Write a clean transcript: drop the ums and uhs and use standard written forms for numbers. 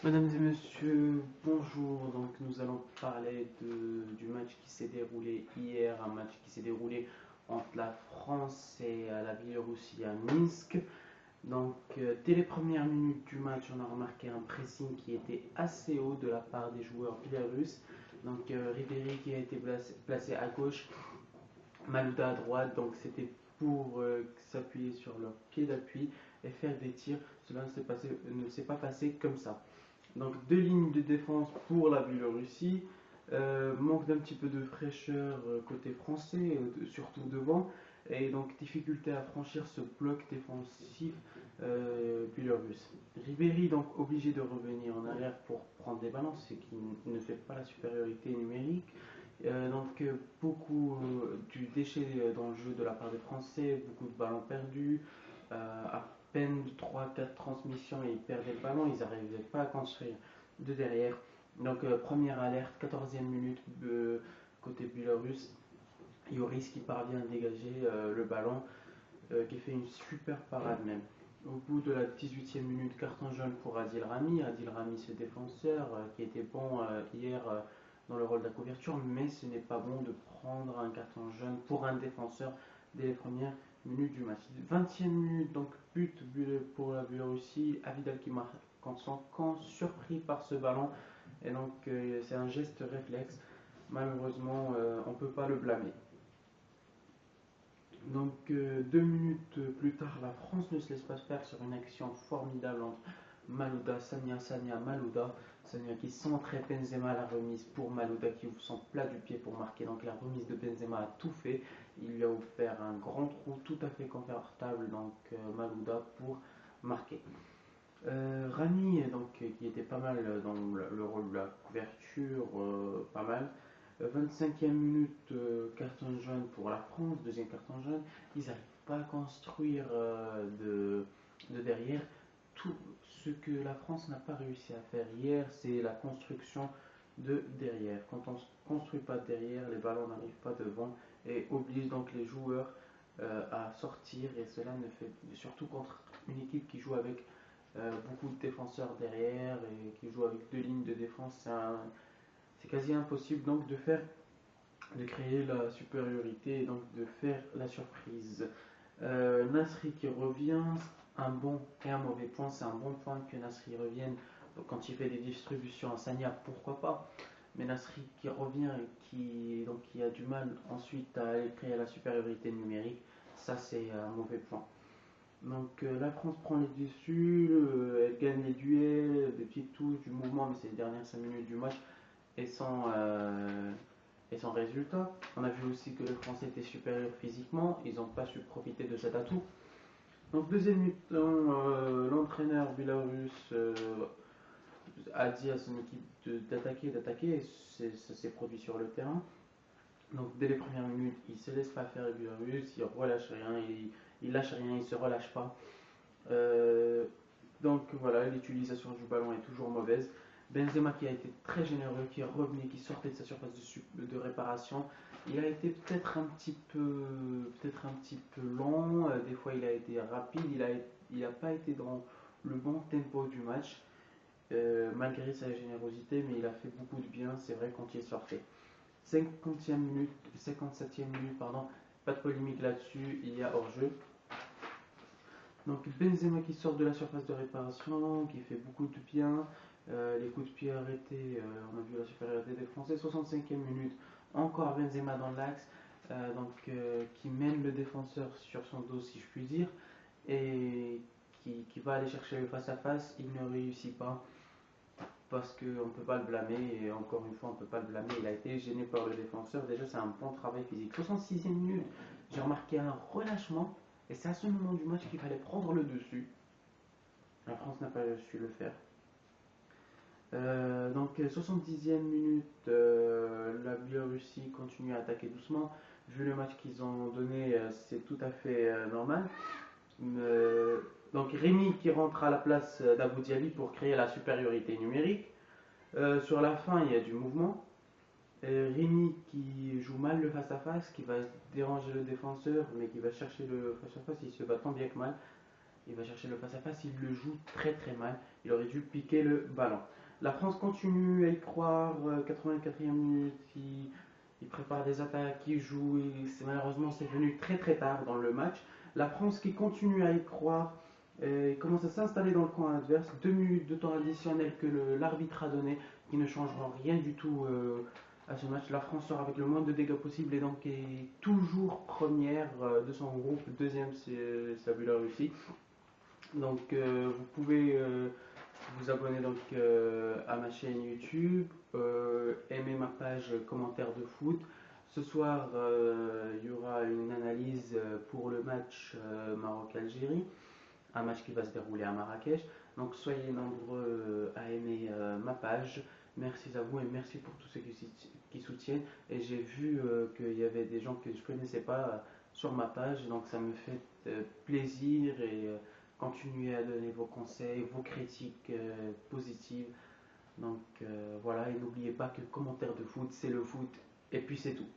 Mesdames et messieurs, bonjour. Donc nous allons parler du match qui s'est déroulé hier, un match qui s'est déroulé entre la France et la Biélorussie à Minsk. Dès les premières minutes du match, on a remarqué un pressing qui était assez haut de la part des joueurs biélorusses. Ribéry qui a été placé à gauche, Malouda à droite. Donc c'était pour s'appuyer sur leur pied d'appui et faire des tirs. Cela ne s'est pas passé comme ça. Donc deux lignes de défense pour la Biélorussie, manque d'un petit peu de fraîcheur côté français, surtout devant, et donc difficulté à franchir ce bloc défensif biélorusse. Ribéry donc obligé de revenir en arrière pour prendre des ballons, ce qui ne fait pas la supériorité numérique. Beaucoup du déchet dans le jeu de la part des Français, beaucoup de ballons perdus, à peine 3-4 transmissions et ils perdaient le ballon, ils n'arrivaient pas à construire de derrière. Première alerte, 14e minute côté biélorusse, Yoris qui parvient à dégager le ballon, qui fait une super parade même. Au bout de la 18e minute, carton jaune pour Adil Rami. Adil Rami, ce défenseur qui était bon hier dans le rôle de la couverture, mais ce n'est pas bon de prendre un carton jaune pour un défenseur dès les premières minutes du match. 20e minute, donc but pour la Biélorussie. Avidal qui marque en son camp, surpris par ce ballon. C'est un geste réflexe. Malheureusement, on ne peut pas le blâmer. 2 minutes plus tard, la France ne se laisse pas faire sur une action formidable entre Malouda, Sania, Malouda. Sania qui centrait Benzema à la remise pour Malouda qui ouvre son plat du pied pour marquer. Donc la remise de Benzema a tout fait. Il lui a offert un grand trou tout à fait confortable, Malouda pour marquer. Rami, qui était pas mal dans le rôle de la couverture, pas mal. 25e minute, carton jaune pour la France, deuxième carton jaune. Ils n'arrivent pas à construire de derrière. Tout ce que la France n'a pas réussi à faire hier, c'est la construction de derrière. Quand on ne construit pas derrière, les ballons n'arrivent pas devant et oblige donc les joueurs à sortir. Et cela ne fait, surtout contre une équipe qui joue avec beaucoup de défenseurs derrière et qui joue avec deux lignes de défense, c'est quasi impossible donc de créer la supériorité et donc de faire la surprise. Nasri qui revient, un bon et un mauvais point, c'est un bon point que Nasri revienne quand il fait des distributions à Sanya, pourquoi pas. Mais Nasri qui revient et qui a du mal ensuite à créer la supériorité numérique, ça c'est un mauvais point. La France prend les dessus, elle gagne les duels, des petites touches, du mouvement, mais c'est les dernières 5 minutes du match et sans résultat. On a vu aussi que les Français étaient supérieurs physiquement, ils n'ont pas su profiter de cet atout. Donc deuxième mi-temps, l'entraîneur biélorusse a dit à son équipe d'attaquer, et ça s'est produit sur le terrain. Donc dès les premières minutes, il ne se laisse pas faire les Biélorusses, il relâche rien, il lâche rien, il ne se relâche pas. Voilà, l'utilisation du ballon est toujours mauvaise. Benzema qui a été très généreux, qui est revenu, qui sortait de sa surface de réparation. Il a été peut-être un petit peu lent, des fois il a été rapide, il n'a pas été dans le bon tempo du match, malgré sa générosité, mais il a fait beaucoup de bien, c'est vrai, quand il sortait. 50e minute, 57e minute, pardon, pas de polémique là-dessus, il y a hors-jeu. Donc Benzema qui sort de la surface de réparation, qui fait beaucoup de bien. Les coups de pied arrêtés, on a vu la supériorité des Français. 65e minute, encore Benzema dans l'axe, qui mène le défenseur sur son dos, si je puis dire, et qui va aller chercher le face-à-face. Il ne réussit pas parce qu'on ne peut pas le blâmer, et encore une fois, on ne peut pas le blâmer. Il a été gêné par le défenseur. Déjà, c'est un bon travail physique. 66e minute, j'ai remarqué un relâchement, et c'est à ce moment du match qu'il fallait prendre le dessus. La France n'a pas su le faire. 70e minute, la Biélorussie continue à attaquer doucement. Vu le match qu'ils ont donné, c'est tout à fait normal. Rémi qui rentre à la place d'Abou Diaby pour créer la supériorité numérique. Sur la fin, il y a du mouvement. Rémi qui joue mal le face-à-face, qui va déranger le défenseur, mais qui va chercher le face-à-face, il se bat tant bien que mal. il va chercher le face-à-face, il le joue très très mal, il aurait dû piquer le ballon. La France continue à y croire, 84e minute, il prépare des attaques, il joue, malheureusement c'est venu très très tard dans le match. La France qui continue à y croire, il commence à s'installer dans le camp adverse, 2 minutes de temps additionnel que l'arbitre a donné, qui ne changeront rien du tout à ce match. La France sort avec le moins de dégâts possible et donc est toujours première de son groupe, deuxième ça a vu la Russie. Donc vous pouvez vous abonner donc à ma chaîne YouTube, aimer ma page commentaire de foot. Ce soir, il y aura une analyse pour le match Maroc-Algérie, un match qui va se dérouler à Marrakech. Donc soyez nombreux à aimer ma page. Merci à vous et merci pour tous ceux qui soutiennent. Et j'ai vu qu'il y avait des gens que je ne connaissais pas sur ma page, donc ça me fait plaisir et continuez à donner vos conseils, vos critiques positives. Donc voilà, et n'oubliez pas que commentaire de foot, c'est le foot, et puis c'est tout.